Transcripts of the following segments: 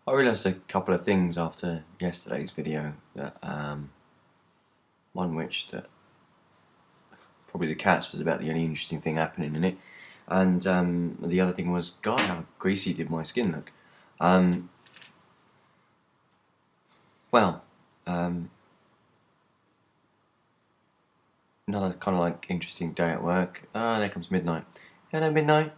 I realised a couple of things after yesterday's video that one which that probably the cats was about the only interesting thing happening in it, and the other thing was, God, how greasy did my skin look. Um, well, another kind of like interesting day at work. Ah, there comes midnight. Hello, midnight.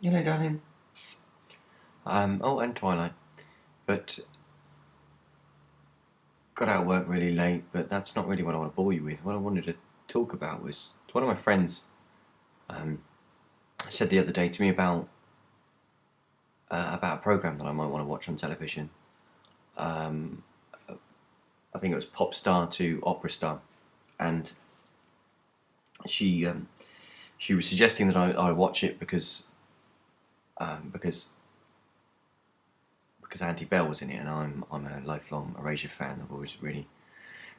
Hello, darling. Oh, and twilight. But got out of work really late, but that's not really what I want to bore you with. What I wanted to talk about was one of my friends said the other day to me about a program that I might want to watch on television. I think it was Pop Star to Opera Star, and she she was suggesting that I watch it because Andy Bell was in it, and I'm a lifelong Erasure fan. I've always really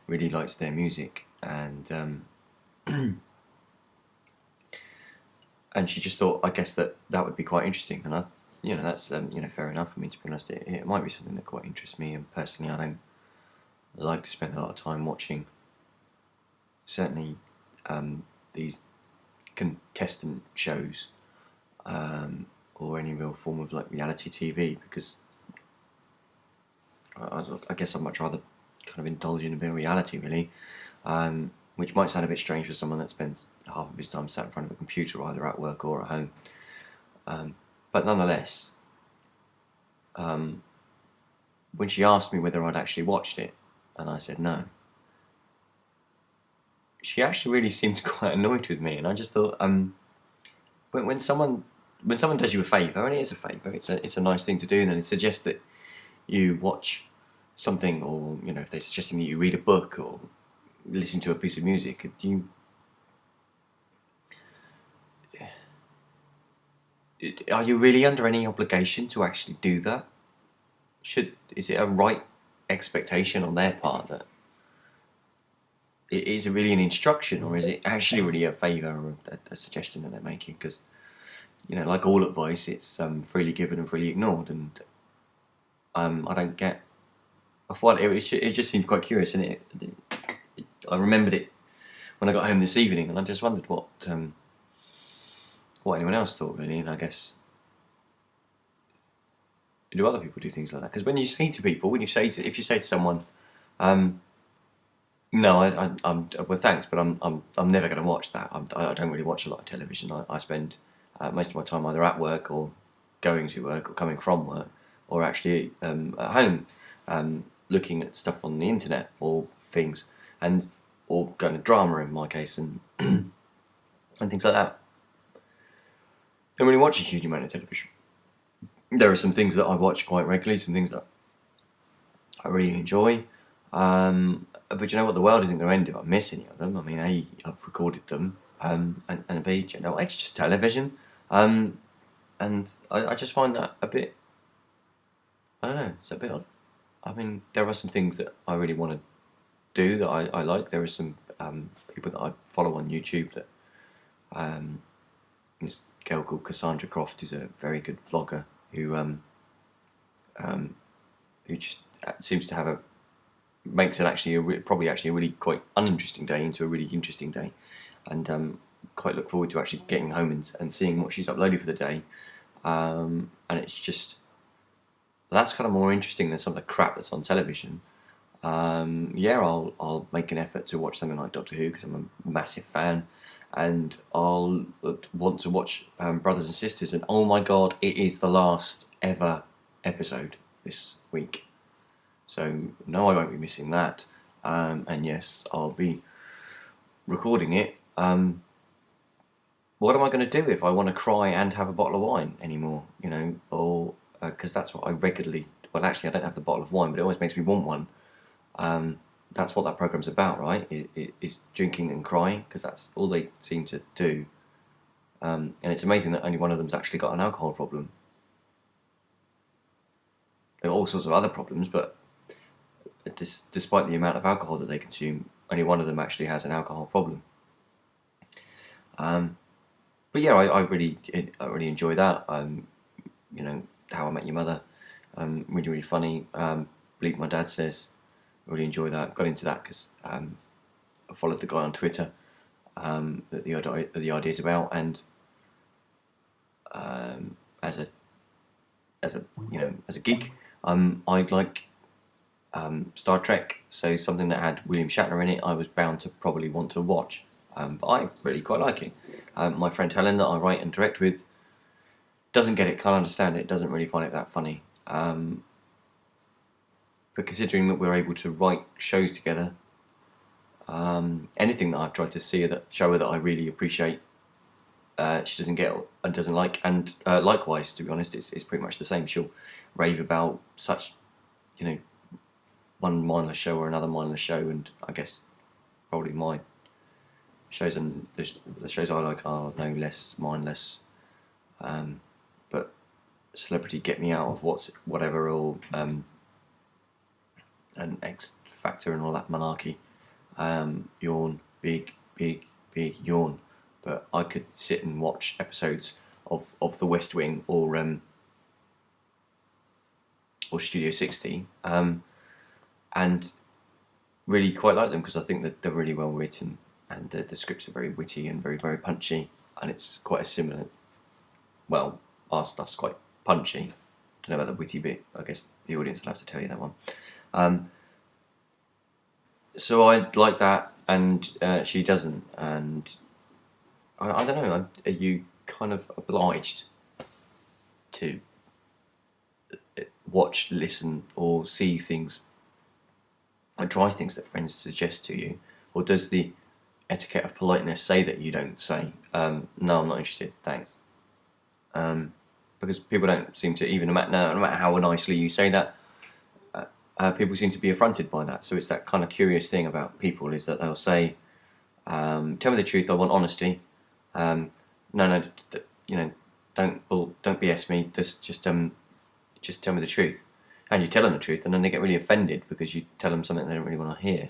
liked their music, and and she just thought, I guess that would be quite interesting, and that's fair enough. I mean, to be honest, it might be something that quite interests me, and personally, I don't like to spend a lot of time watching certainly these contestant shows or any real form of like reality TV, because I guess I'd much rather kind of indulge in a bit of reality, really, which might sound a bit strange for someone that spends half of his time sat in front of a computer, either at work or at home. But nonetheless, when she asked me whether I'd actually watched it, and I said no, she actually really seemed quite annoyed with me, and I just thought, when someone does you a favour, and it is a favour, it's a nice thing to do, and then it suggests that you watch something, or if they're suggesting that you read a book or listen to a piece of music, are you really under any obligation to actually do that? Is it a right expectation on their part that is it really an instruction, or is it actually really a favour or a suggestion that they're making? Because like all advice, it's freely given and freely ignored, and I don't get. It just seemed quite curious, and I remembered it when I got home this evening, and I just wondered what anyone else thought, really. And I guess, do other people do things like that? Because when you say to people, if you say to someone, no, well, thanks, but I'm never going to watch that. I don't really watch a lot of television. I spend most of my time either at work, or going to work, or coming from work, or actually at home, looking at stuff on the internet or things, or going to drama in my case, and and things like that. I don't really watch a huge amount of television. There are some things that I watch quite regularly, some things that I really enjoy. But you know what? The world isn't going to end if I miss any of them. I mean, A, I've recorded them, and B, it's just television. And I just find that a bit, I don't know, it's a bit odd. I mean, there are some things that I really want to do that I like. There are some people that I follow on YouTube that, this girl called Cassandra Croft, who's a very good vlogger, who just seems to have makes it probably a really quite uninteresting day into a really interesting day, and quite look forward to actually getting home and seeing what she's uploaded for the day, and it's just, that's kind of more interesting than some of the crap that's on television. I'll make an effort to watch something like Doctor Who, because I'm a massive fan, and I'll want to watch Brothers and Sisters, and oh my god, it is the last ever episode this week. So no, I won't be missing that, and yes, I'll be recording it. What am I going to do if I want to cry and have a bottle of wine anymore? Or because that's what I regularly. Well, actually, I don't have the bottle of wine, but it always makes me want one. That's what that program's about, right? Is drinking and crying, because that's all they seem to do. And it's amazing that only one of them's actually got an alcohol problem. There are all sorts of other problems, but despite the amount of alcohol that they consume, only one of them actually has an alcohol problem. But yeah, I really enjoy that. How I Met Your Mother, Really, really funny. Bleep My Dad Says, really enjoy that. Got into that because I followed the guy on Twitter that the idea's about, and as a geek, I like Star Trek, so something that had William Shatner in it, I was bound to probably want to watch. But I really quite like it. My friend Helen, that I write and direct with, doesn't get it, can't understand it, doesn't really find it that funny. But considering that we're able to write shows together, anything that I've tried to show her that I really appreciate, she doesn't get and doesn't like, and likewise, to be honest, it's pretty much the same. She'll rave about such, one mindless show or another mindless show, and I guess probably my shows and the shows I like are no less mindless. But Celebrity, Get Me Out of Whatever, or and X Factor and all that malarkey. Yawn, big yawn. But I could sit and watch episodes of The West Wing or Studio 60, and really quite like them because I think that they're really well written, and the scripts are very witty and very, very punchy, and it's quite a similar. Well, our stuff's quite punchy. Don't know about the witty bit. I guess the audience will have to tell you that one. So I like that, and she doesn't, and I don't know. Are you kind of obliged to watch, listen, or see things, or try things that friends suggest to you, or does the etiquette of politeness say that you don't say, no, I'm not interested, thanks? Because people don't seem to, even no matter how nicely you say that, people seem to be affronted by that. So it's that kind of curious thing about people, is that they'll say, tell me the truth, I want honesty. No, don't BS me. Just tell me the truth. And you tell them the truth, and then they get really offended because you tell them something they don't really want to hear.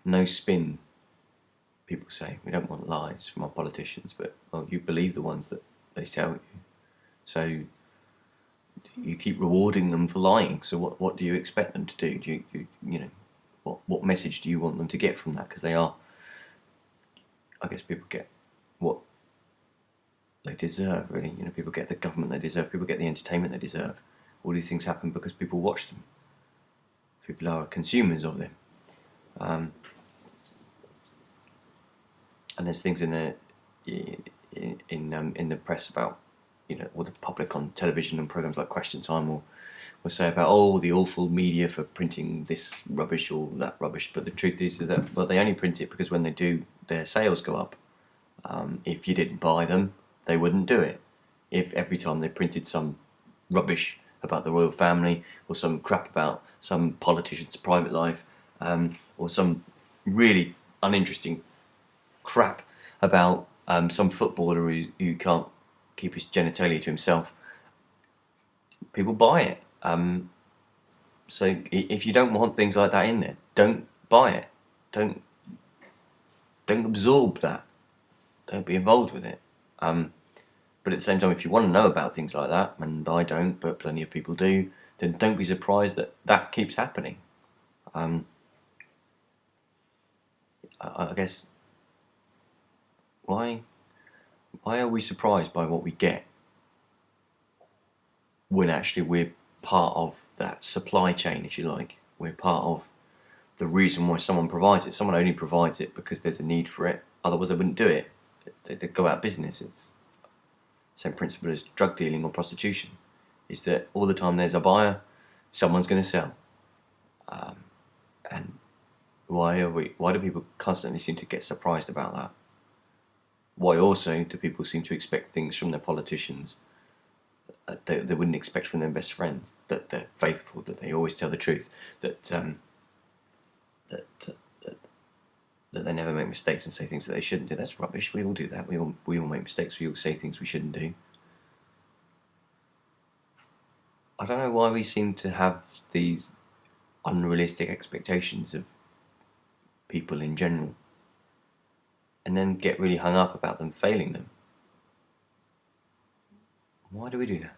No spin, people say. We don't want lies from our politicians, but you believe the ones that they tell you. So you keep rewarding them for lying. So what do you expect them to do? What message do you want them to get from that? Because they are, I guess, people get what they deserve, really. People get the government they deserve. People get the entertainment they deserve. All these things happen because people watch them. People are consumers of them. And there's things in the press about, or the public on television and programs like Question Time will say about, the awful media for printing this rubbish or that rubbish. But the truth is that they only print it because when they do, their sales go up. If you didn't buy them, they wouldn't do it. If every time they printed some rubbish about the royal family, or some crap about some politician's private life, or some really uninteresting crap about some footballer who can't keep his genitalia to himself, people buy it. So if you don't want things like that in there, don't buy it. Don't absorb that. Don't be involved with it. But at the same time, if you want to know about things like that, and I don't, but plenty of people do, then don't be surprised that keeps happening. I guess, why are we surprised by what we get when actually we're part of that supply chain, if you like? We're part of the reason why someone provides it. Someone only provides it because there's a need for it. Otherwise, they wouldn't do it. They'd go out of business. It's the same principle as drug dealing or prostitution. Is that all the time there's a buyer, someone's going to sell. And why do people constantly seem to get surprised about that? Why also do people seem to expect things from their politicians they wouldn't expect from their best friends? That they're faithful, that they always tell the truth, that they never make mistakes and say things that they shouldn't do. That's rubbish. We all do that. We all make mistakes. We all say things we shouldn't do. I don't know why we seem to have these unrealistic expectations of people in general, and then get really hung up about them failing them. Why do we do that?